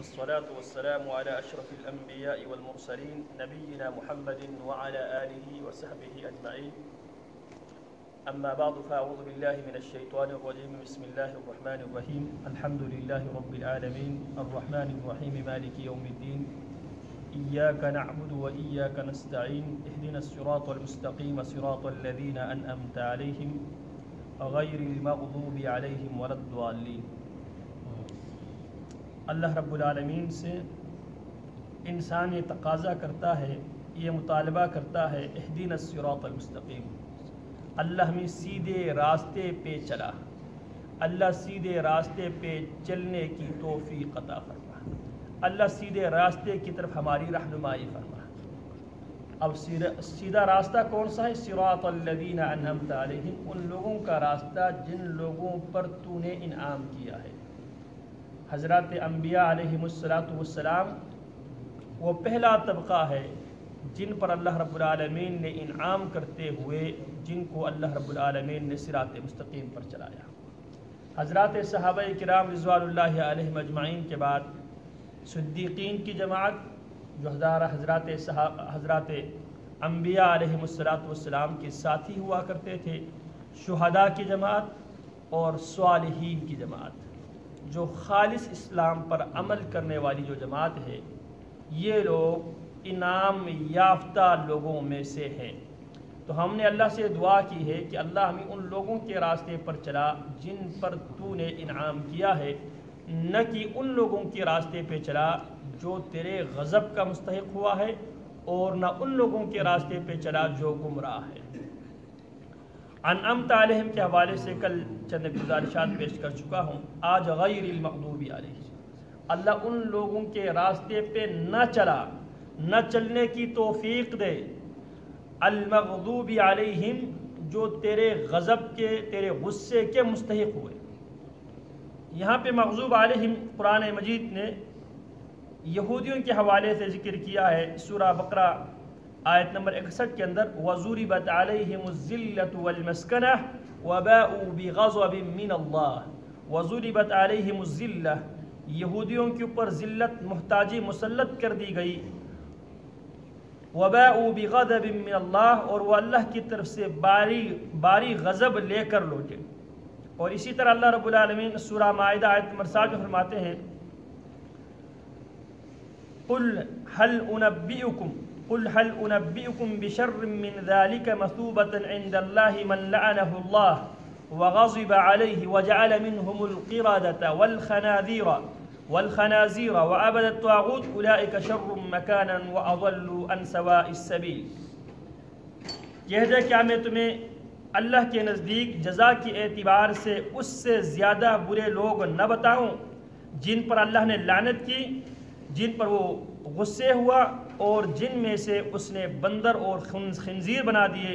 والصلاة والسلام على أشرف الأنبياء والمرسلين نبينا محمد وعلى آله وصحبه أجمعين. أما بعد فأعوذ بالله من الشيطان الرجيم. بسم الله الرحمن الرحيم. الحمد لله رب العالمين الرحمن الرحيم مالك يوم الدين إياك نعبد وإياك نستعين اهدنا الصراط المستقيم صراط الذين أنعمت عليهم غير المغضوب عليهم ولا الضالين. اللہ رب العالمین سے انسان یہ تقاضا کرتا ہے، یہ مطالبہ کرتا ہے، اہدنا الصراط المستقیم، اللہ ہمیں سیدھے راستے پہ چلا، اللہ سیدھے راستے پہ چلنے کی توفیق عطا فرما، اللہ سیدھے راستے کی طرف ہماری رہنمائی فرما۔ اب سیدھا راستہ کون سا ہے؟ صراط الذین انعمت علیہم، ان لوگوں کا راستہ جن لوگوں پر تو نے انعام کیا ہے۔ حضرات انبیاء علیہم السلام وہ پہلا طبقہ ہے جن پر اللہ رب العالمین نے انعام کرتے ہوئے جن کو اللہ رب العالمین نے صراط مستقیم پر چلایا۔ حضرات صحابہ کرام رضوان اللہ علیہم اجمعین کے بعد صدیقین کی جماعت جو حضرات انبیاء علیہم السلام کے ساتھی ہوا کرتے تھے، شہداء کی جماعت اور صالحین کی جماعت، جو خالص اسلام پر عمل کرنے والی جو جماعت ہے، یہ لوگ انعام یافتہ لوگوں میں سے ہیں۔ تو ہم نے اللہ سے دعا کی ہے کہ اللہ ہمیں ان لوگوں کے راستے پر چلا جن پر تو نے انعام کیا ہے، نہ کہ ان لوگوں کے راستے پہ چلا جو تیرے غضب کا مستحق ہوا ہے، اور نہ ان لوگوں کے راستے پہ چلا جو گمراہ ہے۔ انعمت علیہم کے حوالے سے کل چند گزارشات پیش کر چکا ہوں۔ آج غیر المغضوب علیہم، اللہ ان لوگوں کے راستے پہ نہ چلا، نہ چلنے کی توفیق دے، المغضوب علیہم جو تیرے غضب کے، تیرے غصے کے مستحق ہوئے۔ یہاں پہ مغضوب علیہم قرآن مجید نے یہودیوں کے حوالے سے ذکر کیا ہے۔ سورہ بقرہ آیت نمبر 61 کے اندر وَضُرِبَتْ عَلَيْهِمُ الذِّلَّةُ وَالْمَسْكَنَةُ وَبَاءُوا بِغَضَبٍ مِّنَ اللَّهِ وَضُرِبَتْ عَلَيْهِمُ الذِّلَّةُ، یہودیوں کے اوپر ذلت، محتاجی مسلط کر دی گئی، وَبَاءُوا بِغَضَبٍ مِّنَ اللَّهِ، اور وہ اللہ کی طرف سے باری غضب لے کر لوٹے۔ اور اسی طرح اللہ رب العالمین سورہ مائدہ آیت نمبر 7 میں فرماتے ہیں قُلْ هل أنبئكم بشر من ذلك مثوبة عند الله من لعنه الله وغضب عليه وجعل منهم القردة والخنازير وعبد الطاغوت أولئك شر مكانا وأضل عن سواء السبيل۔ کہہ دے کیا میں تمہیں اللہ کے نزدیک جزا کے اعتبار سے اس سے زیادہ برے لوگ نہ بتاؤں جن پر اللہ نے لعنت کی، جن پر وہ غصے ہوا، اور جن میں سے اس نے بندر اور خنزیر بنا دیے،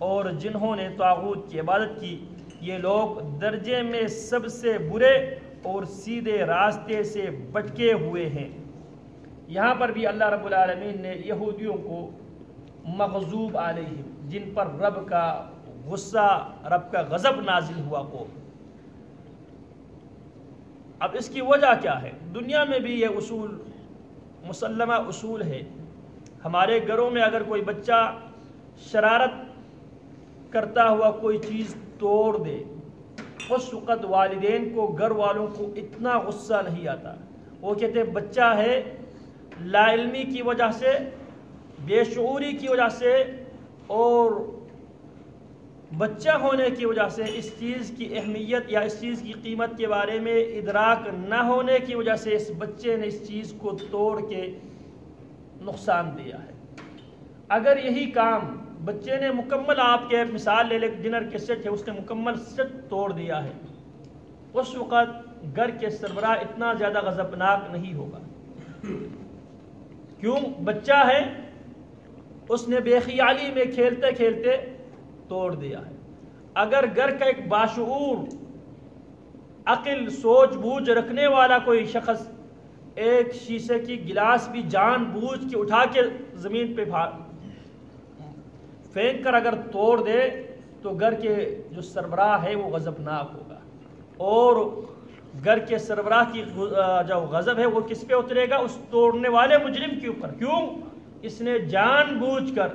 اور جنہوں نے طاغوت کی عبادت کی، یہ لوگ درجے میں سب سے برے اور سیدھے راستے سے بٹکے ہوئے ہیں۔ یہاں پر بھی اللہ رب العالمین نے یہودیوں کو مغضوب علیہم، جن پر رب کا غصہ، رب کا غضب نازل ہوا کو۔ اب اس کی وجہ کیا ہے؟ دنیا میں بھی یہ اصول مسلمہ اصول ہے۔ ہمارے گھروں میں اگر کوئی بچہ شرارت کرتا ہوا کوئی چیز توڑ دے، اس وقت والدین کو، گھر والوں کو اتنا غصہ نہیں آتا۔ وہ کہتے ہیں بچہ ہے، لا علمی کی وجہ سے، بے شعوری کی وجہ سے، اور بچہ ہونے کی وجہ سے اس چیز کی اہمیت یا اس چیز کی قیمت کے بارے میں ادراک نہ ہونے کی وجہ سے اس بچے نے اس چیز کو توڑ کے نقصان دیا ہے۔ اگر یہی کام بچے نے مکمل، آپ کے مثال لے لے، ڈنر کے سیٹ ہے، اس نے مکمل سیٹ توڑ دیا ہے، اس وقت گھر کے سربراہ اتنا زیادہ غضبناک نہیں ہوگا۔ کیوں؟ بچہ ہے، اس نے بے خیالی میں کھیلتے کھیلتے توڑ دیا ہے۔ اگر گھر کا ایک باشعور، عقل، سوچ بوجھ رکھنے والا کوئی شخص ایک شیشے کی گلاس بھی جان بوجھ کے اٹھا کے زمین پہ پھینک کر اگر توڑ دے تو گھر کے جو سربراہ ہے وہ غضبناک ہوگا، اور گھر کے سربراہ کی جو غضب ہے وہ کس پہ اترے گا؟ اس توڑنے والے مجرم کے اوپر. کیوں؟ اس نے جان بوجھ کر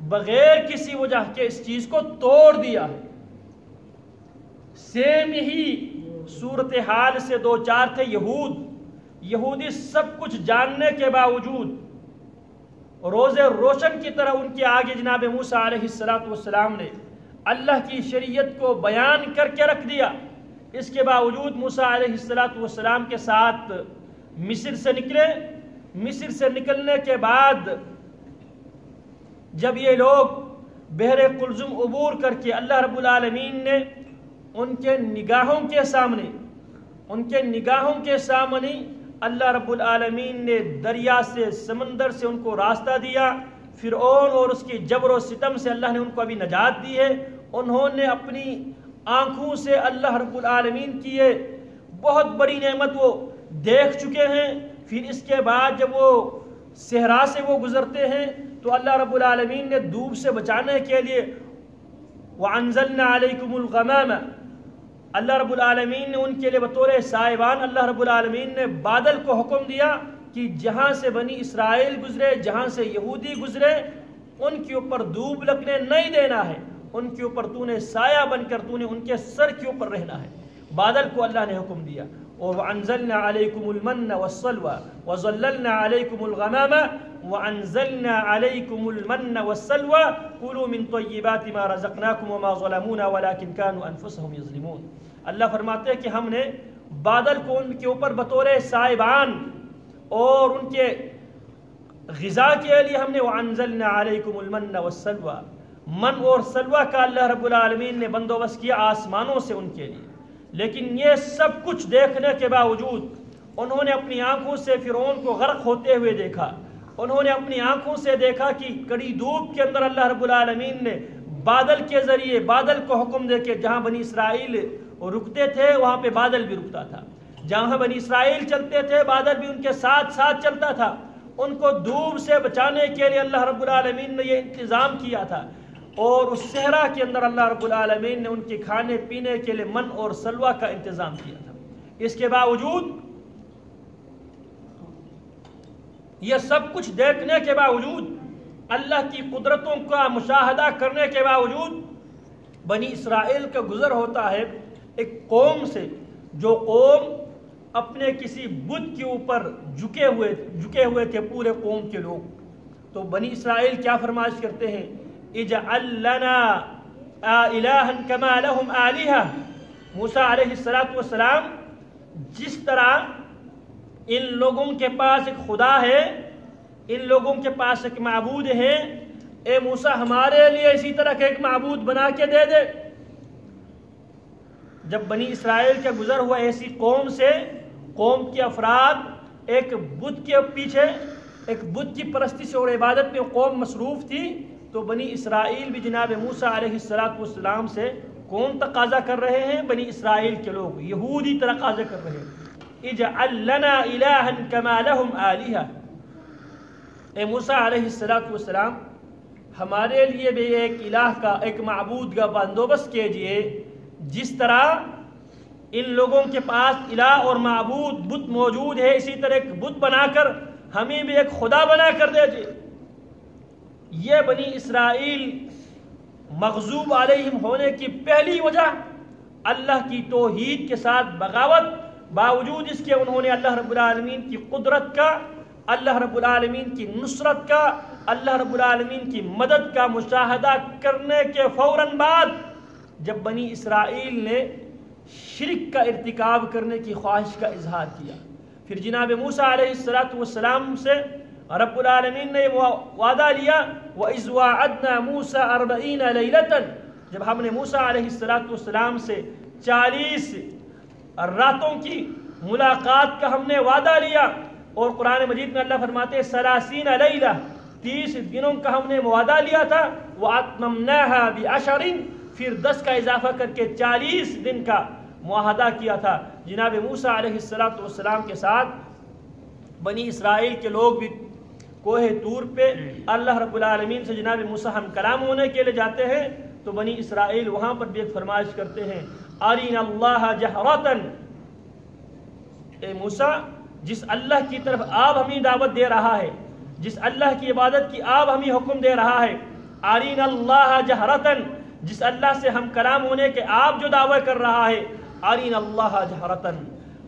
بغیر کسی وجہ کے اس چیز کو توڑ دیا. سیم یہی صورتحال سے دو چار تھے یہودی سب کچھ جاننے کے باوجود روز روشن کی طرح ان کے آگے جناب موسیٰ علیہ السلام نے اللہ کی شریعت کو بیان کر کے رکھ دیا. اس کے باوجود موسیٰ علیہ السلام کے ساتھ مصر سے نکلے. مصر سے نکلنے کے بعد جب یہ لوگ بحر قلزم عبور کر کے اللہ رب العالمین نے ان کے نگاہوں کے سامنے اللہ رب العالمین نے دریا سے سمندر سے ان کو راستہ دیا. فرعون اور اس کی جبر و ستم سے اللہ نے ان کو ابھی نجات دی ہے. انہوں نے اپنی آنکھوں سے اللہ رب العالمین کی یہ بہت بڑی نعمت وہ دیکھ چکے ہیں. پھر اس کے بعد جب وہ صحرا سے وہ گزرتے ہیں تو اللہ رب العالمین نے دھوپ سے بچانے کے لیے وَأَنزَلْنَا عَلَيْكُمُ الْغَمَامَ اللہ رب العالمین نے ان کے لیے بطور سائبان اللہ رب العالمین نے بادل کو حکم دیا کہ جہاں سے بنی اسرائیل گزرے، جہاں سے یہودی گزرے، ان کے اوپر دھوپ لگنے نہیں دینا ہے. ان کے اوپر تو نے سایہ بن کر تو نے ان کے سر کے اوپر رہنا ہے. بادل کو اللہ نے حکم دیا. اور وَأَنزَلْنَا عَلَيْكُمُ الْمَنَّ وَالسَّلْوَىٰ وَظَلَّلْنَا عَلَيْكُمُ الْغَمَامَ وَأَنزَلْنَا عَلَيْكُمُ الْمَنَّ وَالسَّلْوَىٰ كُلُوا مِن طَيِّبَاتِ مَا رَزَقْنَاكُمْ وَمَا ظَلَمُونَا وَلَٰكِن كَانُوا أَنفُسَهُمْ يَظْلِمُونَ. اللہ فرماتے ہیں کہ ہم نے بادل کو ان کے اوپر بطور سائبان اور ان کے غذا کے لیے ہم نے وَأَنزَلْنَا عَلَيْكُمُ الْمَنَّ وَالسَّلْوَىٰ من اور سلوہ کا اللہ رب العالمین نے بندوبست کیا آسمانوں سے ان کے لیے. لیکن یہ سب کچھ دیکھنے کے باوجود انہوں نے اپنی آنکھوں سے فرعون کو غرق ہوتے ہوئے دیکھا. انہوں نے اپنی آنکھوں سے دیکھا کہ کڑی دھوپ کے اندر اللہ رب العالمین نے بادل کے ذریعے بادل کو حکم دے کے جہاں بنی اسرائیل رکتے تھے وہاں پہ بادل بھی رکتا تھا. جہاں بنی اسرائیل چلتے تھے بادل بھی ان کے ساتھ ساتھ چلتا تھا. ان کو دھوپ سے بچانے کے لیے اللہ رب العالمین نے یہ انتظام کیا تھا. اور اس صحرا کے اندر اللہ رب العالمین نے ان کے کھانے پینے کے لیے من اور سلوہ کا انتظام کیا تھا. اس کے باوجود یہ سب کچھ دیکھنے کے باوجود اللہ کی قدرتوں کا مشاہدہ کرنے کے باوجود بنی اسرائیل کا گزر ہوتا ہے ایک قوم سے جو قوم اپنے کسی بت کے اوپر جھکے ہوئے تھے پورے قوم کے لوگ. تو بنی اسرائیل کیا فرمائش کرتے ہیں؟ اجعل لنا الہا کما لہم آلہہ. موسیٰ علیہ السلام جس طرح ان لوگوں کے پاس ایک خدا ہے، ان لوگوں کے پاس ایک معبود ہے، اے موسیٰ ہمارے لیے اسی طرح کا ایک معبود بنا کے دے دے. جب بنی اسرائیل کا گزر ہوا ایسی قوم سے، قوم کے افراد ایک بت کے پیچھے، ایک بت کی پرستی اور عبادت میں قوم مصروف تھی، تو بنی اسرائیل بھی جناب موسیٰ علیہ السلام سے کون تقاضا کر رہے ہیں؟ بنی اسرائیل کے لوگ یہودی تقاضا کر رہے ہیں اجعل لنا الہا کما لہم آلہہ. اے موسیٰ علیہ السلام ہمارے لیے بھی ایک الہ کا، ایک معبود کا بندوبست کیجئے جس طرح ان لوگوں کے پاس الہ اور معبود بت موجود ہے، اسی طرح ایک بت بنا کر ہمیں بھی ایک خدا بنا کر دیجئے. یہ بنی اسرائیل مغضوب علیہم ہونے کی پہلی وجہ اللہ کی توحید کے ساتھ بغاوت، باوجود اس کے انہوں نے اللہ رب العالمین کی قدرت کا، اللہ رب العالمین کی نصرت کا، اللہ رب العالمین کی مدد کا مشاہدہ کرنے کے فوراً بعد جب بنی اسرائیل نے شرک کا ارتکاب کرنے کی خواہش کا اظہار کیا، پھر جناب موسیٰ علیہ السلام سے رب العالمین نے وعدہ لیا وَإِذْ وَعَدْنَا مُوسَىٰ 40 لَيْلَةً. جب ہم نے موسیٰ علیہ السلام سے 40 راتوں کی ملاقات کا ہم نے وعدہ لیا. اور قرآن مجید میں اللہ فرماتے ہیں 30 لیلہ، 30 دنوں کا ہم نے وعدہ لیا تھا. وَأَتْمَمْنَاهَا بِعَشَرٍ، پھر 10 کا اضافہ کر کے 40 دن کا معاہدہ کیا تھا جناب موسیٰ علیہ السلام کے ساتھ. بنی اسرائیل کے لوگ بھی کوہ طور پہ اللہ رب العالمین سے جناب موسیٰ ہم کلام ہونے کے لیے جاتے ہیں تو بنی اسرائیل وہاں پر بھی ایک فرمائش کرتے ہیں ارنا اللہ جہرتاً، اے موسیٰ جس اللہ کی طرف آپ ہمیں دعوت دے رہا ہے، جس اللہ کی عبادت کی آپ ہمیں حکم دے رہا ہے، آرین اللہ جہرتن، جس اللہ سے ہم کلام ہونے کے آپ جو دعویٰ کر رہا ہے، آرین اللہ جہرتن،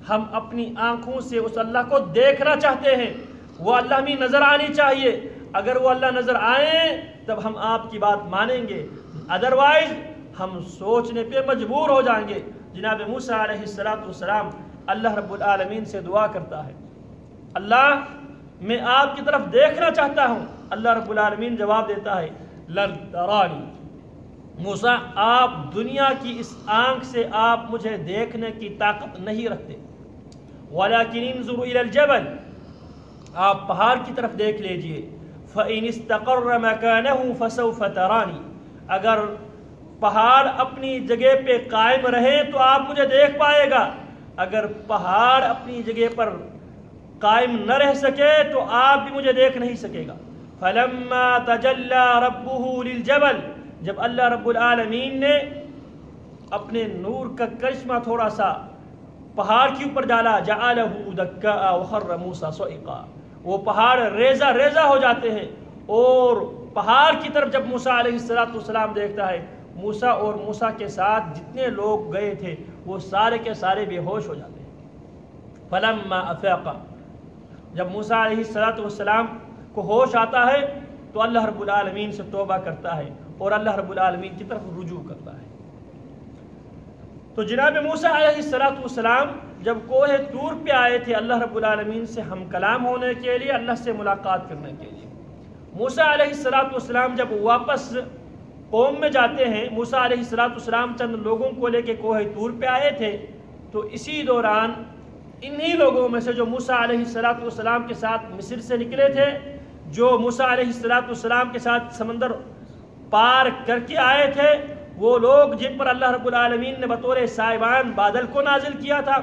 ہم اپنی آنکھوں سے اس اللہ کو دیکھنا چاہتے ہیں، وہ اللہ ہمیں نظر آنی چاہیے، اگر وہ اللہ نظر آئیں تب ہم آپ کی بات مانیں گے، ادروائز ہم سوچنے پہ مجبور ہو جائیں گے۔ جناب موسیٰ علیہ السلام اللہ رب العالمین سے دعا کرتا ہے، اللہ میں آپ کی طرف دیکھنا چاہتا ہوں۔ اللہ رب العالمین جواب دیتا ہے، لن ترانی، موسیٰ آپ دنیا کی اس آنکھ سے آپ مجھے دیکھنے کی طاقت نہیں رکھتے، ولیکن انظر الی الجبل، آپ پہاڑ کی طرف دیکھ لیجئے، فإن استقر مکانہ فسوف ترانی، اگر پہاڑ اپنی جگہ پہ قائم رہے تو آپ مجھے دیکھ پائے گا، اگر پہاڑ اپنی جگہ پر قائم نہ رہ سکے تو آپ بھی مجھے دیکھ نہیں سکے گا۔ فلما تجلی ربہ للجبل، جب اللہ رب العالمین نے اپنے نور کا کرشمہ تھوڑا سا پہاڑ کے اوپر ڈالا، جعلہ دکا وخر موسیٰ صعقا، وہ پہاڑ ریزہ ریزہ ہو جاتے ہیں، اور پہاڑ کی طرف جب موسیٰ علیہ السلام دیکھتا ہے، موسیٰ اور موسیٰ کے ساتھ جتنے لوگ گئے تھے وہ سارے کے سارے بے ہوش ہو جاتے ہیں۔ فلما افاق، جب موسیٰ علیہ السلام کو ہوش آتا ہے تو اللہ رب العالمین سے توبہ کرتا ہے اور اللہ رب العالمین کی طرف رجوع کرتا ہے۔ تو جناب موسیٰ علیہ السلام جب کوہ طور پہ آئے تھے اللہ رب العالمین سے ہم کلام ہونے کے لیے، اللہ سے ملاقات کرنے کے لیے، موسیٰ علیہ السلام جب واپس قوم میں جاتے ہیں، موسیٰ علیہ السلام چند لوگوں کو لے کے کوہ طور پہ آئے تھے، تو اسی دوران انہی لوگوں میں سے جو موسیٰ علیہ السلام کے ساتھ مصر سے نکلے تھے، جو موسیٰ علیہ السلام کے ساتھ سمندر پار کر کے آئے تھے، وہ لوگ جن پر اللہ رب العالمین نے بطور سائبان بادل کو نازل کیا تھا،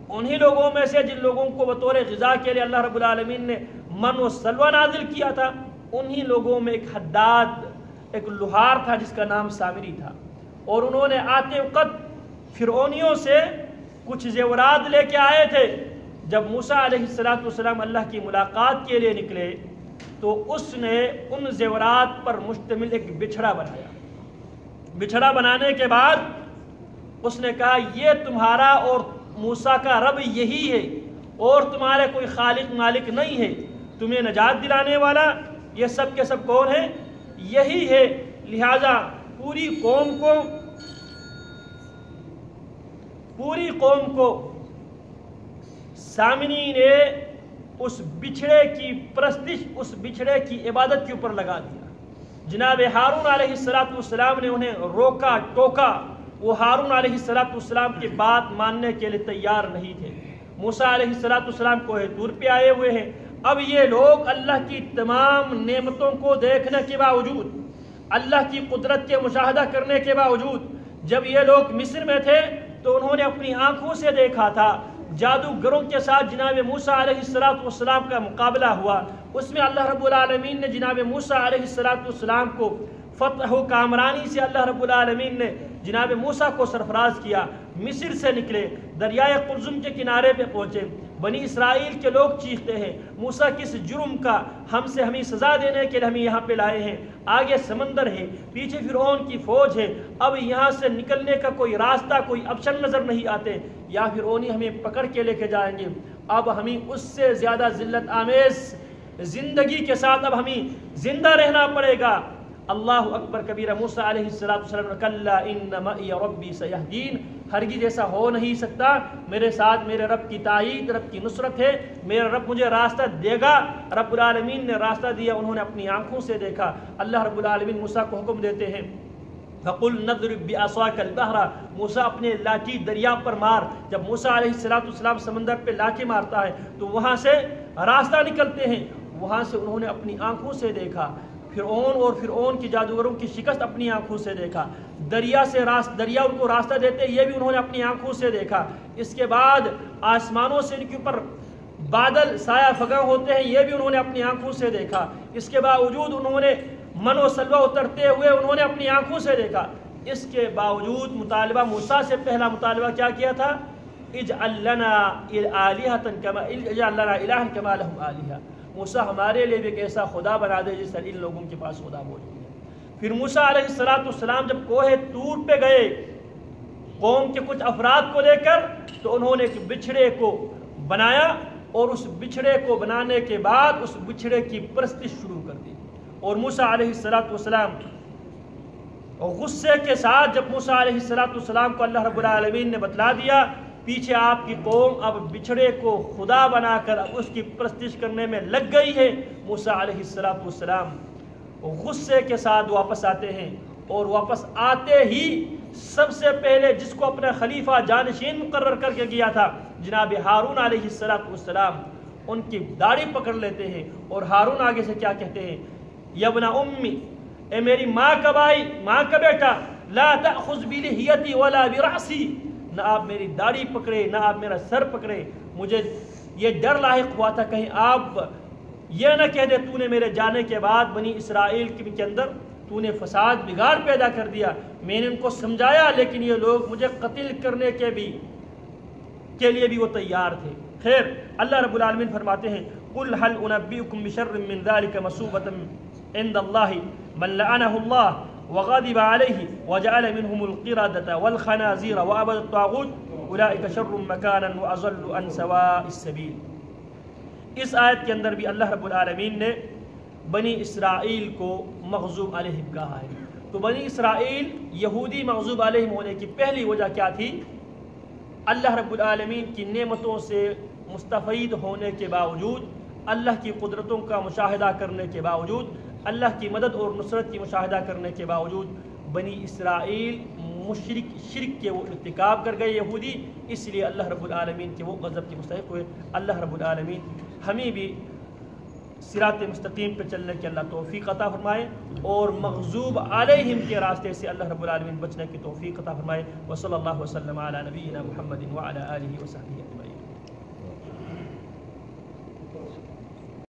انہی لوگوں میں سے جن لوگوں کو بطور غذا کے لیے اللہ رب العالمین نے من و سلوہ نازل کیا تھا، انہی لوگوں میں ایک حداد، ایک لوہار تھا جس کا نام سامری تھا، اور انہوں نے آتے وقت فرعونیوں سے کچھ زیورات لے کے آئے تھے۔ جب موسیٰ علیہ السلام اللہ کی ملاقات کے لیے نکلے تو اس نے ان زیورات پر مشتمل ایک بچھڑا بنایا، بچھڑا بنانے کے بعد اس نے کہا یہ تمہارا اور موسیٰ کا رب یہی ہے، اور تمہارے کوئی خالق مالک نہیں ہے، تمہیں نجات دلانے والا یہ سب کے سب کون ہے؟ یہی ہے۔ لہذا پوری قوم کو سامری نے اس بچھڑے کی پرستش، اس بچھڑے کی عبادت کے اوپر لگا دیا۔ جناب ہارون علیہ السلام نے انہیں روکا ٹوکا، وہ ہارون علیہ السلام کی بات ماننے کے لیے تیار نہیں تھے۔ موسیٰ علیہ السلام کوہ طور پہ آئے ہوئے ہیں، اب یہ لوگ اللہ کی تمام نعمتوں کو دیکھنے کے باوجود، اللہ کی قدرت کے مشاہدہ کرنے کے باوجود، جب یہ لوگ مصر میں تھے تو انہوں نے اپنی آنکھوں سے دیکھا تھا جادوگروں کے ساتھ جناب موسیٰ علیہ السلام کا مقابلہ ہوا، اس میں اللہ رب العالمین نے جناب موسیٰ علیہ السلام کو فتح و کامرانی سے اللہ رب العالمین نے جناب موسیٰ کو سرفراز کیا۔ مصر سے نکلے، دریائے قلزم کے کنارے پہ پہنچے، بنی اسرائیل کے لوگ چیختے ہیں موسیٰ کس جرم کا ہمیں سزا دینے کے لیے ہمیں یہاں پہ لائے ہیں، آگے سمندر ہے، پیچھے فرعون کی فوج ہے، اب یہاں سے نکلنے کا کوئی راستہ، کوئی آپشن نظر نہیں آتے، یا فرعونی ہمیں پکڑ کے لے کے جائیں گے، اب ہمیں اس سے زیادہ ذلت آمیز زندگی کے ساتھ اب ہمیں زندہ رہنا پڑے گا۔ اللہ اکبر کبیرہ۔ موسیٰ علیہ السلام کلا ان معی ربی سیہدین، ہرگز ایسا ہو نہیں سکتا، میرے ساتھ میرے رب کی تائید، رب کی نصرت ہے، میرا رب مجھے راستہ دے گا۔ رب العالمین نے راستہ دیا، انہوں نے اپنی آنکھوں سے دیکھا۔ اللہ رب العالمین موسیٰ کو حکم دیتے ہیں فَقُلْ نَضْرِبْ بِعَصَاكَ الْبَحْرَ، موسیٰ اپنے لاٹھی دریا پر مار۔ جب موسیٰ علیہ السلام سمندر پہ لاٹھی مارتا ہے تو وہاں سے راستہ نکلتے ہیں، وہاں سے انہوں نے اپنی آنکھوں سے دیکھا، فرعون اور فرعون کی جادوگروں کی شکست اپنی آنکھوں سے دیکھا، دریا ان کو راستہ دیتے یہ بھی انہوں نے اپنی آنکھوں سے دیکھا۔ اس کے بعد آسمانوں سے ان کے اوپر بادل سایہ فگاں ہوتے ہیں، یہ بھی انہوں نے اپنی آنکھوں سے دیکھا۔ اس کے باوجود انہوں نے من و سلوہ اترتے ہوئے انہوں نے اپنی آنکھوں سے دیکھا۔ اس کے باوجود مطالبہ موسیٰ سے پہلا مطالبہ کیا کیا تھا؟ اجعل لنا الہۃ کما اجعل لنا الہا کما لہم آلہہ، موسیٰ ہمارے لیے بھی ایک ایسا خدا بنا دے جس طرح ان لوگوں کے پاس خدا موجود ہے۔ پھر موسیٰ علیہ السلام جب کوہ طور پہ گئے قوم کے کچھ افراد کو لے کر، تو انہوں نے ایک بچھڑے کو بنایا، اور اس بچھڑے کو بنانے کے بعد اس بچھڑے کی پرستش شروع کر دی۔ اور موسیٰ علیہ السلام غصے کے ساتھ جب موسیٰ علیہ السلام کو اللہ رب العالمین نے بتلا دیا پیچھے آپ کی قوم اب بچھڑے کو خدا بنا کر اب اس کی پرستش کرنے میں لگ گئی ہے، موسیٰ علیہ السلام غصے کے ساتھ واپس آتے ہیں، اور واپس آتے ہی سب سے پہلے جس کو اپنا خلیفہ جانشین مقرر کر کے گیا تھا جناب ہارون علیہ السلام، ان کی داڑھی پکڑ لیتے ہیں، اور ہارون آگے سے کیا کہتے ہیں، یا ابن امی، اے میری ماں کا بھائی، ماں کا بیٹا، لا تأخذ بلحیتی ولا برأسی، نہ آپ میری داڑھی پکڑے نہ آپ میرا سر پکڑے، مجھے یہ ڈر لاحق ہوا تھا کہیں آپ یہ نہ کہہ دے تو نے میرے جانے کے بعد بنی اسرائیل کے اندر تو نے فساد بگاڑ پیدا کر دیا۔ میں نے ان کو سمجھایا لیکن یہ لوگ مجھے قتل کرنے کے لیے بھی وہ تیار تھے۔ خیر، اللہ رب العالمین فرماتے ہیں قل هل انبئكم بشر من ذلك مثوبة عند الله من لعنه الله وغضب عليه وجعل منهم القردة والخنازير وعبد الطاغوت اولئك شر مكانا واضل عن سواء السبيل۔ اس آیت کے اندر بھی اللہ رب العالمین نے بنی اسرائیل کو مغضوب علیہم کہا ہے۔ تو بنی اسرائیل یہودی مغضوب علیہم ہونے کی پہلی وجہ کیا تھی؟ اللہ رب العالمین کی نعمتوں سے مستفید ہونے کے باوجود، اللہ کی قدرتوں کا مشاہدہ کرنے کے باوجود، اللہ کی مدد اور نصرت کی مشاہدہ کرنے کے باوجود بنی اسرائیل شرک کے وہ ارتکاب کر گئے یہودی، اس لیے اللہ رب العالمین کے وہ غضب کے مستحق ہوئے۔ اللہ رب العالمین ہمیں بھی صراط مستقیم پہ چلنے کی اللہ توفیق عطا فرمائے، اور مغضوب علیہم کے راستے سے اللہ رب العالمین بچنے کی توفیق عطا فرمائے۔ وصلی اللہ وسلم علی نبینا محمد وعلی آلہ وصحبہ اجمعین۔